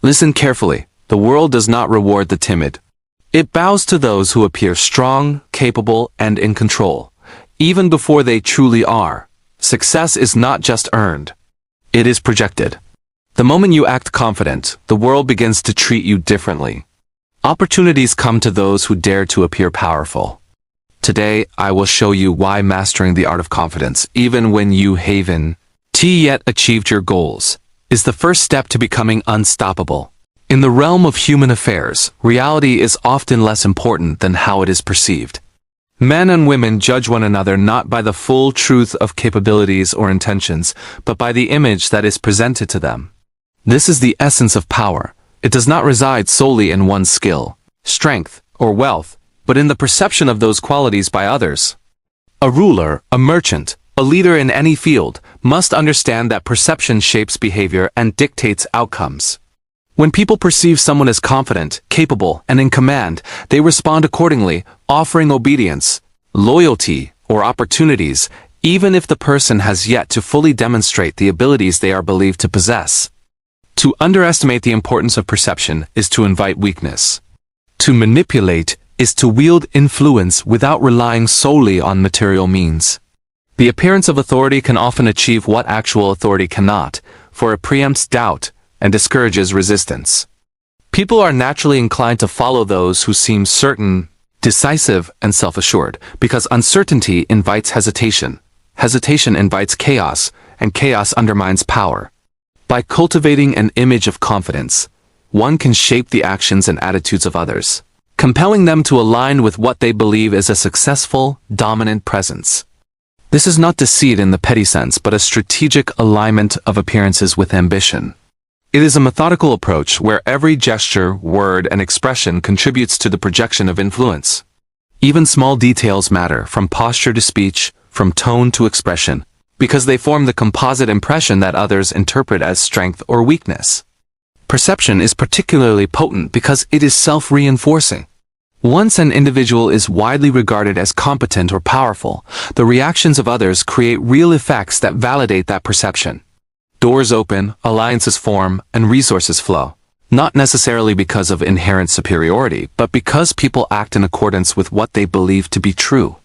Listen carefully. The world does not reward the timid. It bows to those who appear strong, capable, and in control, even before they truly are. Success is not just earned. It is projected. The moment you act confident, the world begins to treat you differently. Opportunities come to those who dare to appear powerful. Today, I will show you why mastering the art of confidence, even when you haven't yet achieved your goals, is the first step to becoming unstoppable. In the realm of human affairs, reality is often less important than how it is perceived. Men and women judge one another not by the full truth of capabilities or intentions, but by the image that is presented to them. This is the essence of power. It does not reside solely in one's skill, strength, or wealth, but in the perception of those qualities by others. A ruler, a merchant, a leader in any field must understand that perception shapes behavior and dictates outcomes. When people perceive someone as confident, capable, and in command, they respond accordingly, offering obedience, loyalty, or opportunities, even if the person has yet to fully demonstrate the abilities they are believed to possess. To underestimate the importance of perception is to invite weakness. To manipulate is to wield influence without relying solely on material means. The appearance of authority can often achieve what actual authority cannot, for it preempts doubt and discourages resistance. People are naturally inclined to follow those who seem certain, decisive, and self-assured, because uncertainty invites hesitation. Hesitation invites chaos, and chaos undermines power. By cultivating an image of confidence, one can shape the actions and attitudes of others, compelling them to align with what they believe is a successful, dominant presence. This is not deceit in the petty sense, but a strategic alignment of appearances with ambition. It is a methodical approach where every gesture, word, and expression contributes to the projection of influence. Even small details matter, from posture to speech, from tone to expression, because they form the composite impression that others interpret as strength or weakness. Perception is particularly potent because it is self-reinforcing. Once an individual is widely regarded as competent or powerful, the reactions of others create real effects that validate that perception. Doors open, alliances form, and resources flow, not necessarily because of inherent superiority, but because people act in accordance with what they believe to be true.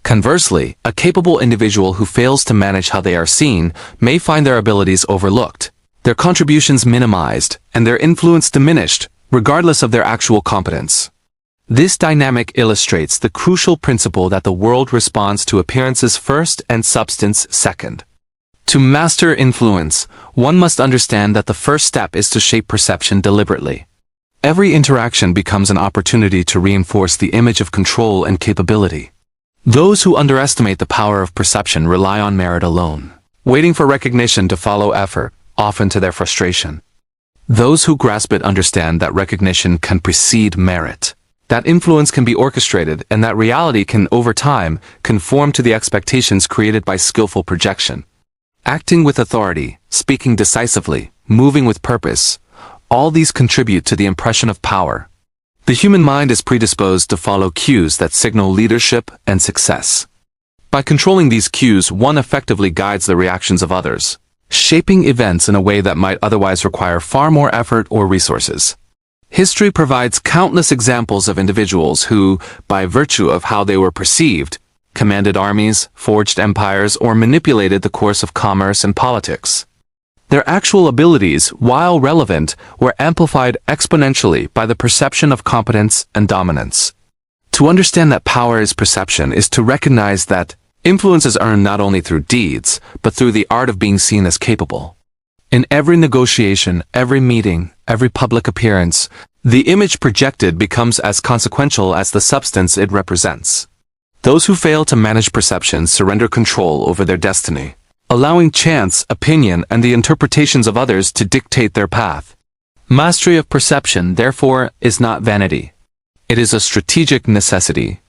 Conversely, a capable individual who fails to manage how they are seen may find their abilities overlooked, their contributions minimized, and their influence diminished, regardless of their actual competence. This dynamic illustrates the crucial principle that the world responds to appearances first and substance second. To master influence, one must understand that the first step is to shape perception deliberately. Every interaction becomes an opportunity to reinforce the image of control and capability. Those who underestimate the power of perception rely on merit alone, waiting for recognition to follow effort, often to their frustration. Those who grasp it understand that recognition can precede merit, that influence can be orchestrated, and that reality can, over time, conform to the expectations created by skillful projection. Acting with authority, speaking decisively, moving with purpose, all these contribute to the impression of power. The human mind is predisposed to follow cues that signal leadership and success. By controlling these cues, one effectively guides the reactions of others, shaping events in a way that might otherwise require far more effort or resources. History provides countless examples of individuals who, by virtue of how they were perceived, commanded armies, forged empires, or manipulated the course of commerce and politics. Their actual abilities, while relevant, were amplified exponentially by the perception of competence and dominance. To understand that power is perception is to recognize that influence is earned not only through deeds, but through the art of being seen as capable. In every negotiation, every meeting, every public appearance, the image projected becomes as consequential as the substance it represents. Those who fail to manage perception surrender control over their destiny, allowing chance, opinion, and the interpretations of others to dictate their path. Mastery of perception, therefore, is not vanity. It is a strategic necessity.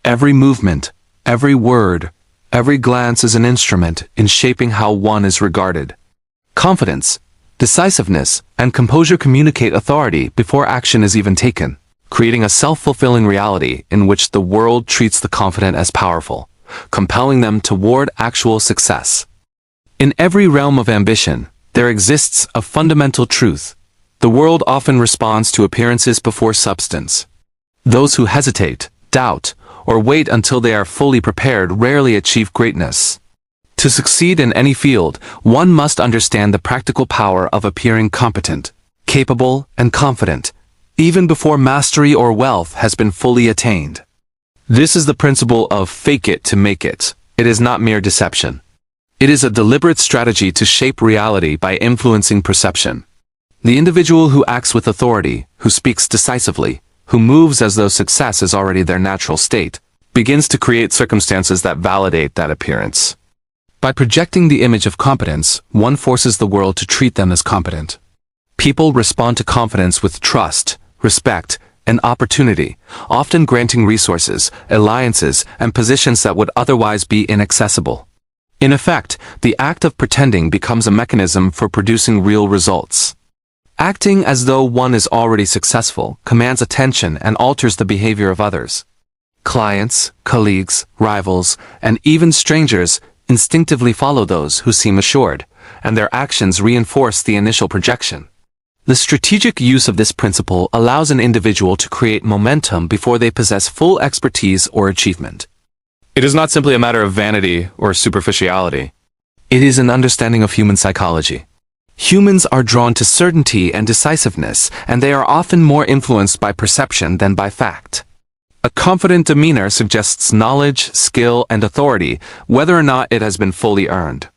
Every movement, every word, every glance is an instrument in shaping how one is regarded. Confidence, decisiveness, and composure communicate authority before action is even taken, creating a self-fulfilling reality in which the world treats the confident as powerful, compelling them toward actual success. In every realm of ambition, there exists a fundamental truth. The world often responds to appearances before substance. Those who hesitate, doubt, or wait until they are fully prepared rarely achieve greatness. To succeed in any field, one must understand the practical power of appearing competent, capable, and confident, even before mastery or wealth has been fully attained. This is the principle of fake it to make it. It is not mere deception. It is a deliberate strategy to shape reality by influencing perception. The individual who acts with authority, who speaks decisively, who moves as though success is already their natural state, begins to create circumstances that validate that appearance. By projecting the image of competence, one forces the world to treat them as competent. People respond to confidence with trust, respect, and opportunity, often granting resources, alliances, and positions that would otherwise be inaccessible. In effect, the act of pretending becomes a mechanism for producing real results. Acting as though one is already successful commands attention and alters the behavior of others. Clients, colleagues, rivals, and even strangers instinctively follow those who seem assured, and their actions reinforce the initial projection. The strategic use of this principle allows an individual to create momentum before they possess full expertise or achievement. It is not simply a matter of vanity or superficiality. It is an understanding of human psychology. Humans are drawn to certainty and decisiveness, and they are often more influenced by perception than by fact. A confident demeanor suggests knowledge, skill, and authority, whether or not it has been fully earned.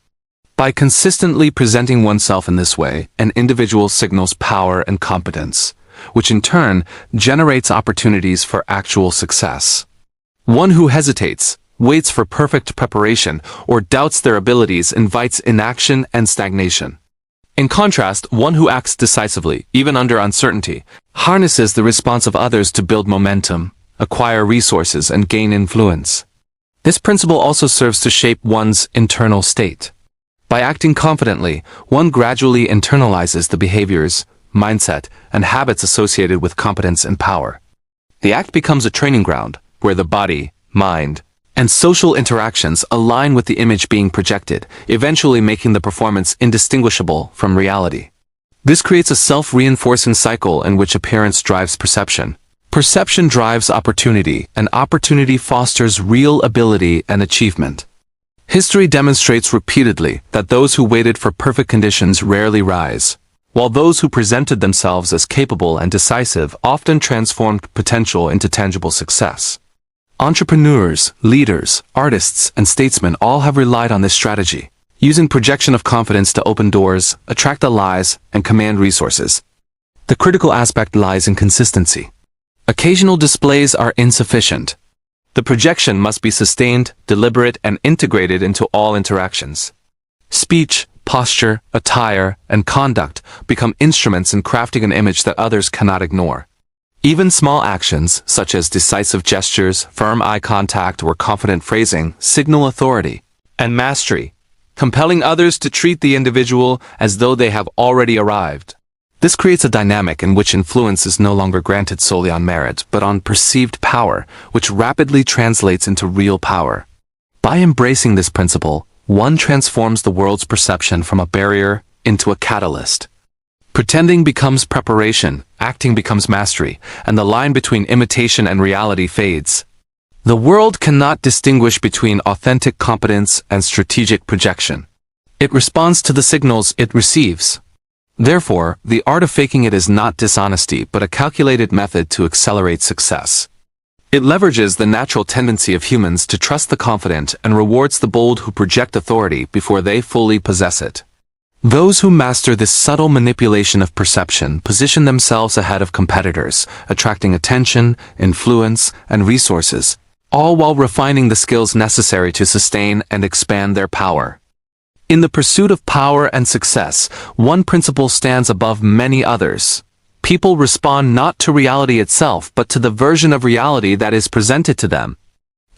By consistently presenting oneself in this way, an individual signals power and competence, which in turn generates opportunities for actual success. One who hesitates, waits for perfect preparation, or doubts their abilities invites inaction and stagnation. In contrast, one who acts decisively, even under uncertainty, harnesses the response of others to build momentum, acquire resources, and gain influence. This principle also serves to shape one's internal state. By acting confidently, one gradually internalizes the behaviors, mindset, and habits associated with competence and power. The act becomes a training ground, where the body, mind, and social interactions align with the image being projected, eventually making the performance indistinguishable from reality. This creates a self-reinforcing cycle in which appearance drives perception. Perception drives opportunity, and opportunity fosters real ability and achievement. History demonstrates repeatedly that those who waited for perfect conditions rarely rise, while those who presented themselves as capable and decisive often transformed potential into tangible success. Entrepreneurs, leaders, artists, and statesmen all have relied on this strategy, using projection of confidence to open doors, attract allies, and command resources. The critical aspect lies in consistency. Occasional displays are insufficient. The projection must be sustained, deliberate, and integrated into all interactions. Speech, posture, attire, and conduct become instruments in crafting an image that others cannot ignore. Even small actions, such as decisive gestures, firm eye contact, or confident phrasing, signal authority and mastery, compelling others to treat the individual as though they have already arrived. This creates a dynamic in which influence is no longer granted solely on merit, but on perceived power, which rapidly translates into real power. By embracing this principle, one transforms the world's perception from a barrier into a catalyst. Pretending becomes preparation, acting becomes mastery, and the line between imitation and reality fades. The world cannot distinguish between authentic competence and strategic projection. It responds to the signals it receives. Therefore, the art of faking it is not dishonesty but a calculated method to accelerate success. It leverages the natural tendency of humans to trust the confident and rewards the bold who project authority before they fully possess it. Those who master this subtle manipulation of perception position themselves ahead of competitors, attracting attention, influence, and resources, all while refining the skills necessary to sustain and expand their power. In the pursuit of power and success, one principle stands above many others. People respond not to reality itself but to the version of reality that is presented to them.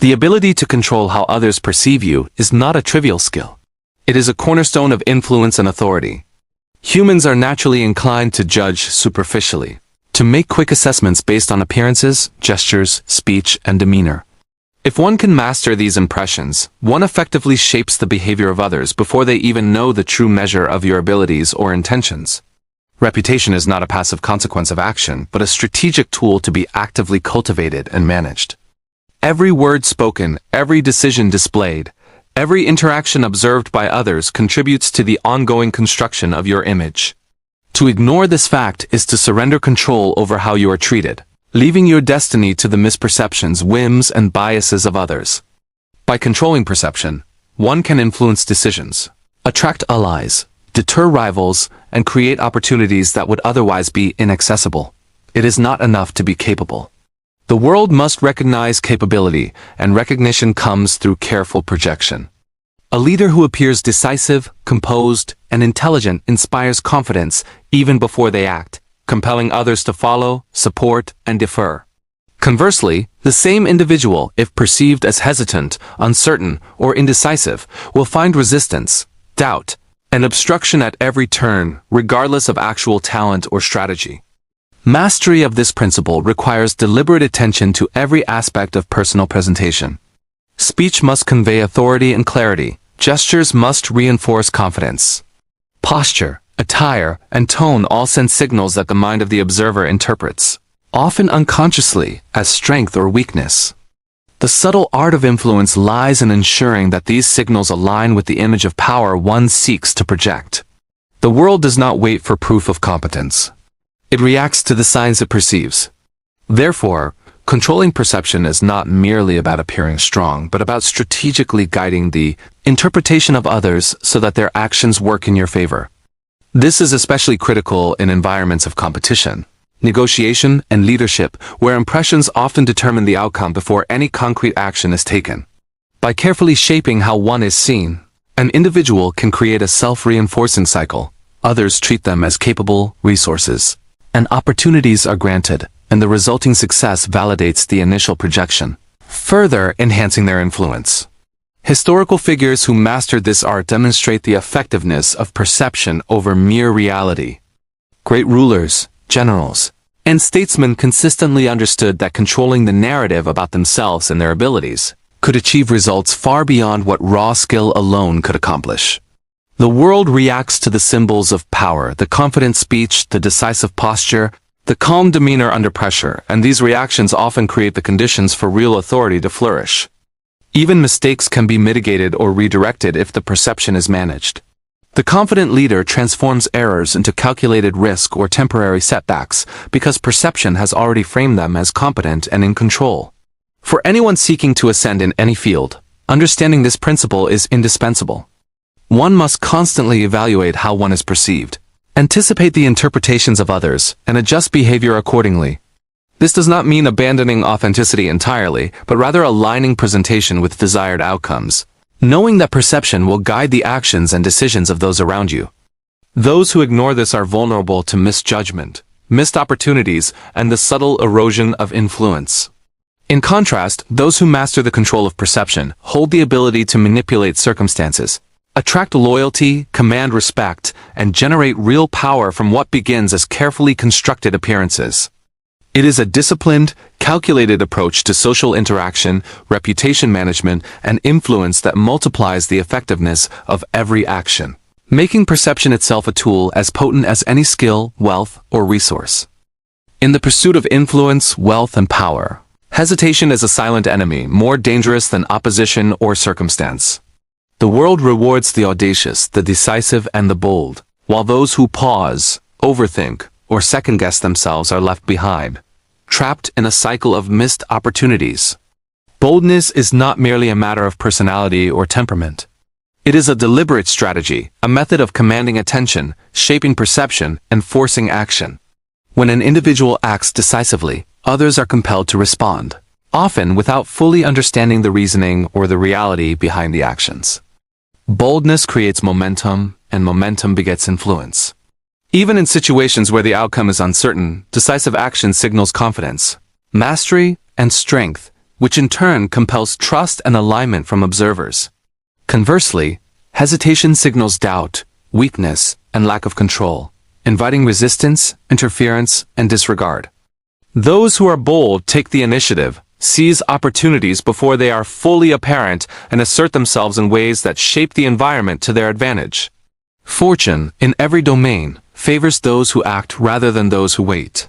The ability to control how others perceive you is not a trivial skill. It is a cornerstone of influence and authority. Humans are naturally inclined to judge superficially, to make quick assessments based on appearances, gestures, speech, and demeanor. If one can master these impressions, one effectively shapes the behavior of others before they even know the true measure of your abilities or intentions. Reputation is not a passive consequence of action, but a strategic tool to be actively cultivated and managed. Every word spoken, every decision displayed, every interaction observed by others contributes to the ongoing construction of your image. To ignore this fact is to surrender control over how you are treated, leaving your destiny to the misperceptions, whims, and biases of others. By controlling perception, one can influence decisions, attract allies, deter rivals, and create opportunities that would otherwise be inaccessible. It is not enough to be capable. The world must recognize capability, and recognition comes through careful projection. A leader who appears decisive, composed, and intelligent inspires confidence even before they act, compelling others to follow, support, and defer. Conversely, the same individual, if perceived as hesitant, uncertain, or indecisive, will find resistance, doubt, and obstruction at every turn, regardless of actual talent or strategy. Mastery of this principle requires deliberate attention to every aspect of personal presentation. Speech must convey authority and clarity. Gestures must reinforce confidence. Posture, attire, and tone all send signals that the mind of the observer interprets, often unconsciously, as strength or weakness. The subtle art of influence lies in ensuring that these signals align with the image of power one seeks to project. The world does not wait for proof of competence. It reacts to the signs it perceives. Therefore, controlling perception is not merely about appearing strong, but about strategically guiding the interpretation of others so that their actions work in your favor. This is especially critical in environments of competition, negotiation, and leadership, where impressions often determine the outcome before any concrete action is taken. By carefully shaping how one is seen, an individual can create a self-reinforcing cycle. Others treat them as capable resources, and opportunities are granted, and the resulting success validates the initial projection, further enhancing their influence. Historical figures who mastered this art demonstrate the effectiveness of perception over mere reality. Great rulers, generals, and statesmen consistently understood that controlling the narrative about themselves and their abilities could achieve results far beyond what raw skill alone could accomplish. The world reacts to the symbols of power, the confident speech, the decisive posture, the calm demeanor under pressure, and these reactions often create the conditions for real authority to flourish. Even mistakes can be mitigated or redirected if the perception is managed. The confident leader transforms errors into calculated risk or temporary setbacks because perception has already framed them as competent and in control. For anyone seeking to ascend in any field, understanding this principle is indispensable. One must constantly evaluate how one is perceived, anticipate the interpretations of others, and adjust behavior accordingly. This does not mean abandoning authenticity entirely, but rather aligning presentation with desired outcomes, knowing that perception will guide the actions and decisions of those around you. Those who ignore this are vulnerable to misjudgment, missed opportunities, and the subtle erosion of influence. In contrast, those who master the control of perception hold the ability to manipulate circumstances, attract loyalty, command respect, and generate real power from what begins as carefully constructed appearances. It is a disciplined, calculated approach to social interaction, reputation management, and influence that multiplies the effectiveness of every action, making perception itself a tool as potent as any skill, wealth, or resource. In the pursuit of influence, wealth, and power, hesitation is a silent enemy, more dangerous than opposition or circumstance. The world rewards the audacious, the decisive, and the bold, while those who pause, overthink, or second-guess themselves are left behind, trapped in a cycle of missed opportunities. Boldness is not merely a matter of personality or temperament. It is a deliberate strategy, a method of commanding attention, shaping perception, and forcing action. When an individual acts decisively, others are compelled to respond, often without fully understanding the reasoning or the reality behind the actions. Boldness creates momentum, and momentum begets influence. Even in situations where the outcome is uncertain, decisive action signals confidence, mastery, and strength, which in turn compels trust and alignment from observers. Conversely, hesitation signals doubt, weakness, and lack of control, inviting resistance, interference, and disregard. Those who are bold take the initiative, seize opportunities before they are fully apparent, and assert themselves in ways that shape the environment to their advantage. Fortune, in every domain, favors those who act rather than those who wait.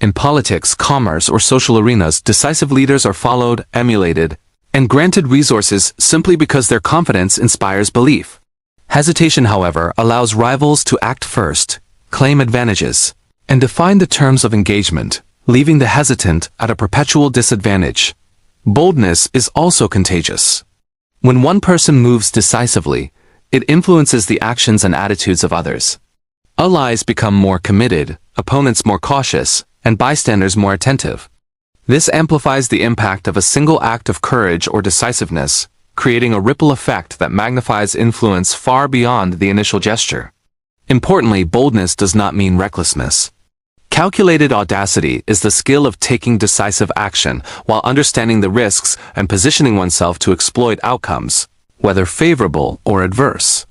In politics, commerce, or social arenas, decisive leaders are followed, emulated, and granted resources simply because their confidence inspires belief. Hesitation, however, allows rivals to act first, claim advantages, and define the terms of engagement, leaving the hesitant at a perpetual disadvantage. Boldness is also contagious. When one person moves decisively, it influences the actions and attitudes of others. Allies become more committed, opponents more cautious, and bystanders more attentive. This amplifies the impact of a single act of courage or decisiveness, creating a ripple effect that magnifies influence far beyond the initial gesture. Importantly, boldness does not mean recklessness. Calculated audacity is the skill of taking decisive action while understanding the risks and positioning oneself to exploit outcomes, whether favorable or adverse.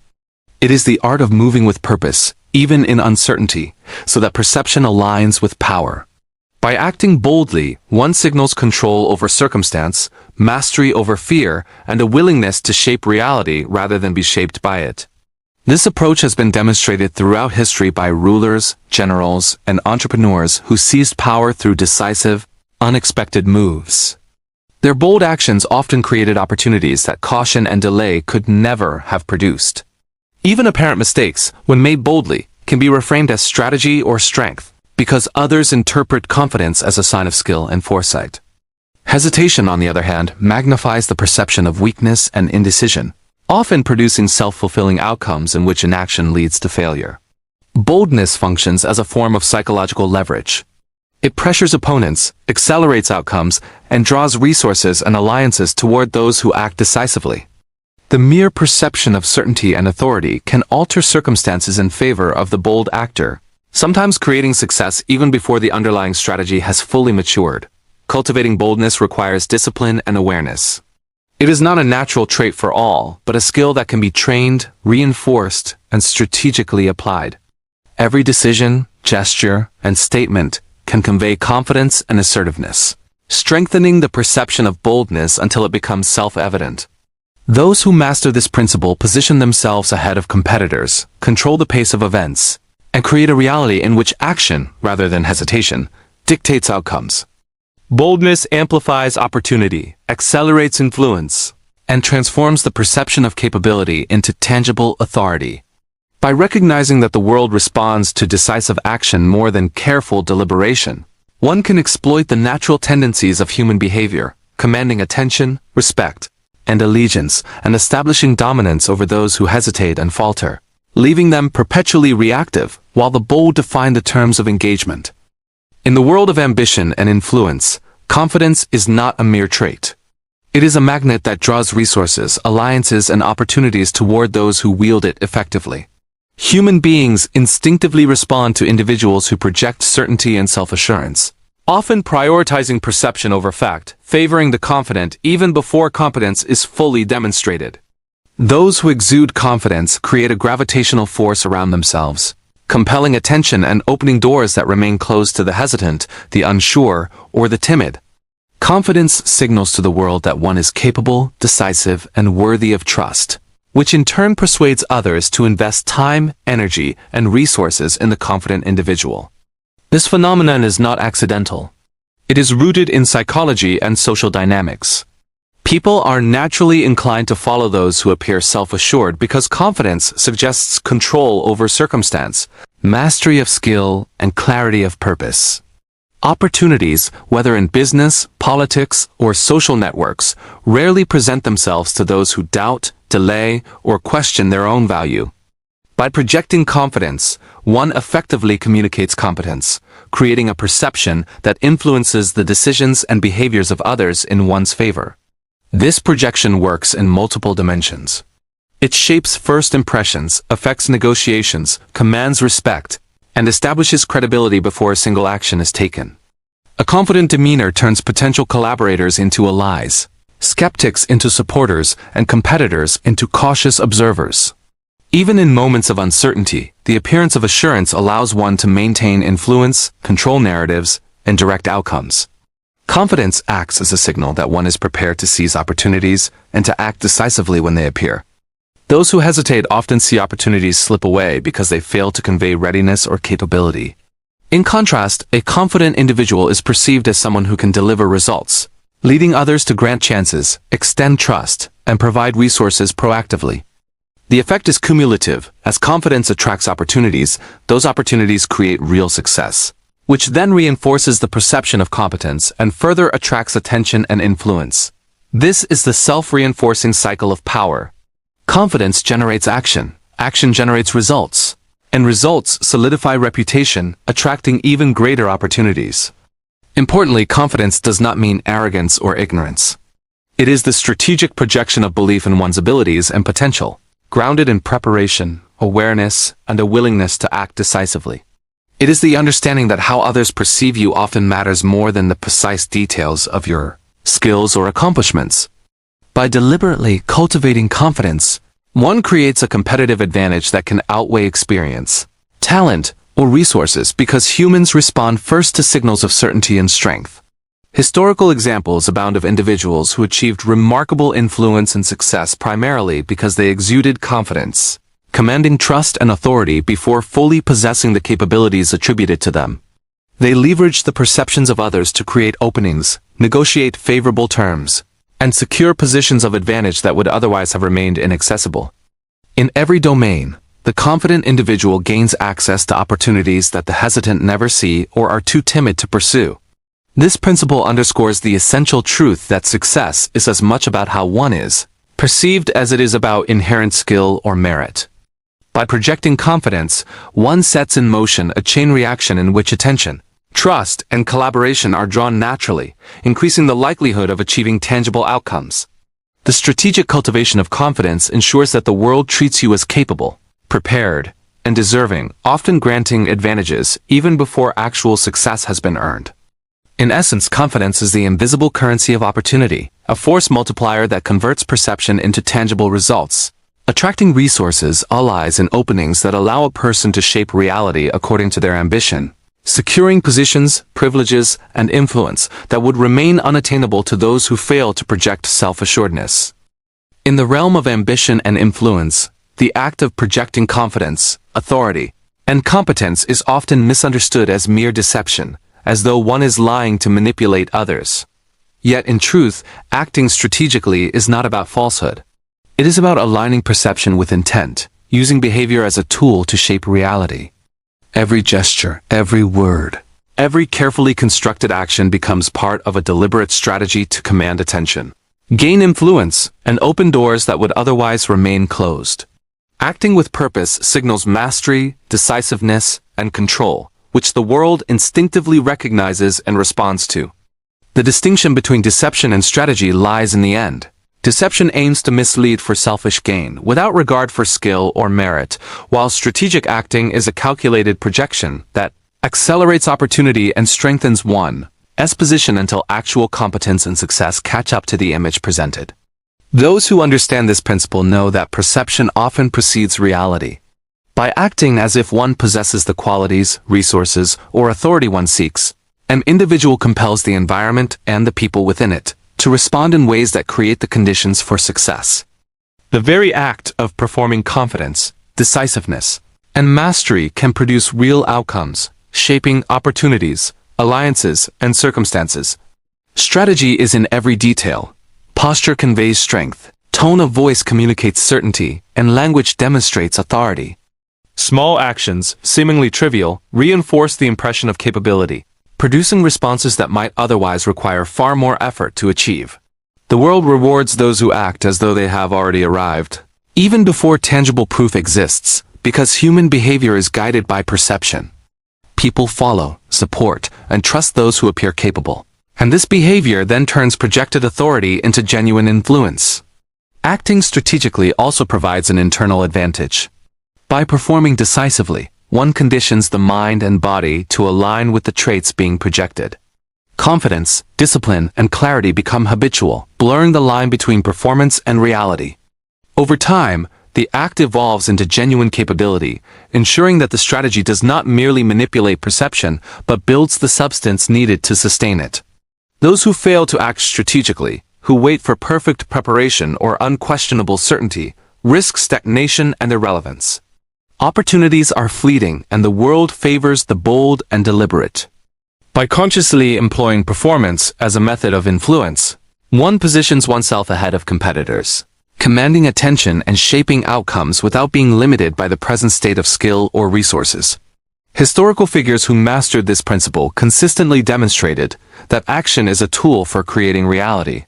It is the art of moving with purpose, even in uncertainty, so that perception aligns with power. By acting boldly, one signals control over circumstance, mastery over fear, and a willingness to shape reality rather than be shaped by it. This approach has been demonstrated throughout history by rulers, generals, and entrepreneurs who seized power through decisive, unexpected moves. Their bold actions often created opportunities that caution and delay could never have produced. Even apparent mistakes, when made boldly, can be reframed as strategy or strength, because others interpret confidence as a sign of skill and foresight. Hesitation, on the other hand, magnifies the perception of weakness and indecision, often producing self-fulfilling outcomes in which inaction leads to failure. Boldness functions as a form of psychological leverage. It pressures opponents, accelerates outcomes, and draws resources and alliances toward those who act decisively. The mere perception of certainty and authority can alter circumstances in favor of the bold actor, sometimes creating success even before the underlying strategy has fully matured. Cultivating boldness requires discipline and awareness. It is not a natural trait for all, but a skill that can be trained, reinforced, and strategically applied. Every decision, gesture, and statement can convey confidence and assertiveness, strengthening the perception of boldness until it becomes self-evident. Those who master this principle position themselves ahead of competitors, control the pace of events, and create a reality in which action, rather than hesitation, dictates outcomes. Boldness amplifies opportunity, accelerates influence, and transforms the perception of capability into tangible authority. By recognizing that the world responds to decisive action more than careful deliberation, one can exploit the natural tendencies of human behavior, commanding attention, respect, and allegiance, and establishing dominance over those who hesitate and falter, leaving them perpetually reactive, while the bold define the terms of engagement. In the world of ambition and influence, confidence is not a mere trait. It is a magnet that draws resources, alliances, and opportunities toward those who wield it effectively. Human beings instinctively respond to individuals who project certainty and self-assurance, often prioritizing perception over fact, favoring the confident even before competence is fully demonstrated. Those who exude confidence create a gravitational force around themselves, compelling attention and opening doors that remain closed to the hesitant, the unsure, or the timid. Confidence signals to the world that one is capable, decisive, and worthy of trust, which in turn persuades others to invest time, energy, and resources in the confident individual. This phenomenon is not accidental. It is rooted in psychology and social dynamics. People are naturally inclined to follow those who appear self-assured because confidence suggests control over circumstance, mastery of skill, and clarity of purpose. Opportunities, whether in business, politics, or social networks, rarely present themselves to those who doubt, delay, or question their own value. By projecting confidence, one effectively communicates competence, creating a perception that influences the decisions and behaviors of others in one's favor. This projection works in multiple dimensions. It shapes first impressions, affects negotiations, commands respect, and establishes credibility before a single action is taken. A confident demeanor turns potential collaborators into allies, skeptics into supporters, and competitors into cautious observers. Even in moments of uncertainty, the appearance of assurance allows one to maintain influence, control narratives, and direct outcomes. Confidence acts as a signal that one is prepared to seize opportunities and to act decisively when they appear. Those who hesitate often see opportunities slip away because they fail to convey readiness or capability. In contrast, a confident individual is perceived as someone who can deliver results, leading others to grant chances, extend trust, and provide resources proactively. The effect is cumulative. As confidence attracts opportunities, those opportunities create real success, which then reinforces the perception of competence and further attracts attention and influence. This is the self-reinforcing cycle of power. Confidence generates action, action generates results, and results solidify reputation, attracting even greater opportunities. Importantly, confidence does not mean arrogance or ignorance. It is the strategic projection of belief in one's abilities and potential, grounded in preparation, awareness, and a willingness to act decisively. It is the understanding that how others perceive you often matters more than the precise details of your skills or accomplishments. By deliberately cultivating confidence, one creates a competitive advantage that can outweigh experience, talent, or resources because humans respond first to signals of certainty and strength. Historical examples abound of individuals who achieved remarkable influence and success primarily because they exuded confidence, commanding trust and authority before fully possessing the capabilities attributed to them. They leveraged the perceptions of others to create openings, negotiate favorable terms, and secure positions of advantage that would otherwise have remained inaccessible. In every domain, the confident individual gains access to opportunities that the hesitant never see or are too timid to pursue. This principle underscores the essential truth that success is as much about how one is perceived as it is about inherent skill or merit. By projecting confidence, one sets in motion a chain reaction in which attention, trust, and collaboration are drawn naturally, increasing the likelihood of achieving tangible outcomes. The strategic cultivation of confidence ensures that the world treats you as capable, prepared, and deserving, often granting advantages even before actual success has been earned. In essence, confidence is the invisible currency of opportunity, a force multiplier that converts perception into tangible results, attracting resources, allies, and openings that allow a person to shape reality according to their ambition, securing positions, privileges, and influence that would remain unattainable to those who fail to project self-assuredness. In the realm of ambition and influence, the act of projecting confidence, authority, and competence is often misunderstood as mere deception, as though one is lying to manipulate others. Yet in truth, acting strategically is not about falsehood. It is about aligning perception with intent, using behavior as a tool to shape reality. Every gesture, every word, every carefully constructed action becomes part of a deliberate strategy to command attention, gain influence, and open doors that would otherwise remain closed. Acting with purpose signals mastery, decisiveness, and control, which the world instinctively recognizes and responds to. The distinction between deception and strategy lies in the end. Deception aims to mislead for selfish gain, without regard for skill or merit, while strategic acting is a calculated projection that accelerates opportunity and strengthens one's position until actual competence and success catch up to the image presented. Those who understand this principle know that perception often precedes reality. By acting as if one possesses the qualities, resources, or authority one seeks, an individual compels the environment and the people within it to respond in ways that create the conditions for success. The very act of performing confidence, decisiveness, and mastery can produce real outcomes, shaping opportunities, alliances, and circumstances. Strategy is in every detail. Posture conveys strength, tone of voice communicates certainty, and language demonstrates authority. Small actions, seemingly trivial, reinforce the impression of capability, producing responses that might otherwise require far more effort to achieve. The world rewards those who act as though they have already arrived, even before tangible proof exists, because human behavior is guided by perception. People follow, support, and trust those who appear capable, and this behavior then turns projected authority into genuine influence. Acting strategically also provides an internal advantage. By performing decisively, one conditions the mind and body to align with the traits being projected. Confidence, discipline, and clarity become habitual, blurring the line between performance and reality. Over time, the act evolves into genuine capability, ensuring that the strategy does not merely manipulate perception, but builds the substance needed to sustain it. Those who fail to act strategically, who wait for perfect preparation or unquestionable certainty, risk stagnation and irrelevance. Opportunities are fleeting, and the world favors the bold and deliberate. By consciously employing performance as a method of influence, one positions oneself ahead of competitors, commanding attention and shaping outcomes without being limited by the present state of skill or resources. Historical figures who mastered this principle consistently demonstrated that action is a tool for creating reality.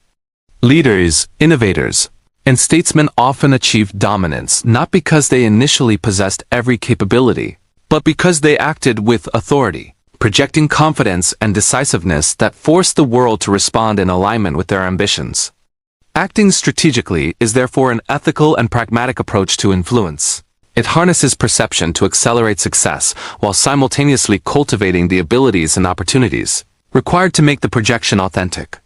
Leaders, innovators, and statesmen often achieved dominance not because they initially possessed every capability, but because they acted with authority, projecting confidence and decisiveness that forced the world to respond in alignment with their ambitions. Acting strategically is therefore an ethical and pragmatic approach to influence. It harnesses perception to accelerate success while simultaneously cultivating the abilities and opportunities required to make the projection authentic.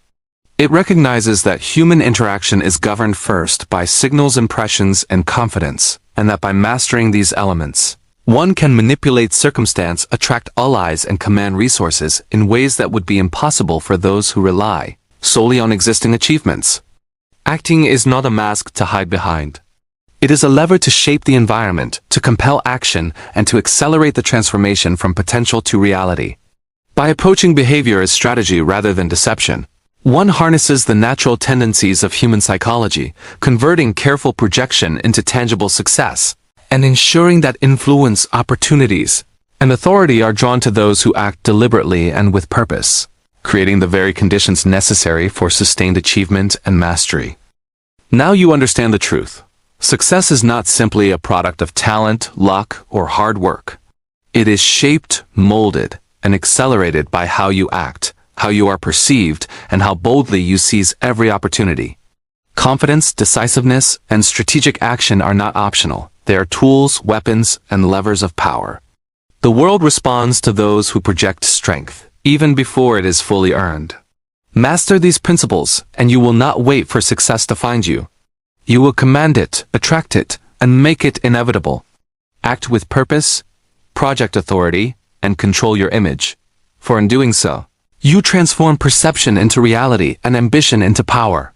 It recognizes that human interaction is governed first by signals, impressions, and confidence, and that by mastering these elements, one can manipulate circumstance, attract allies, and command resources in ways that would be impossible for those who rely solely on existing achievements. Acting is not a mask to hide behind. It is a lever to shape the environment, to compel action, and to accelerate the transformation from potential to reality. By approaching behavior as strategy rather than deception, one harnesses the natural tendencies of human psychology, converting careful projection into tangible success, and ensuring that influence, opportunities, and authority are drawn to those who act deliberately and with purpose, creating the very conditions necessary for sustained achievement and mastery. Now you understand the truth. Success is not simply a product of talent, luck, or hard work. It is shaped, molded, and accelerated by how you act, how you are perceived, and how boldly you seize every opportunity. Confidence, decisiveness, and strategic action are not optional. They are tools, weapons, and levers of power. The world responds to those who project strength, even before it is fully earned. Master these principles, and you will not wait for success to find you. You will command it, attract it, and make it inevitable. Act with purpose, project authority, and control your image. For in doing so, you transform perception into reality and ambition into power.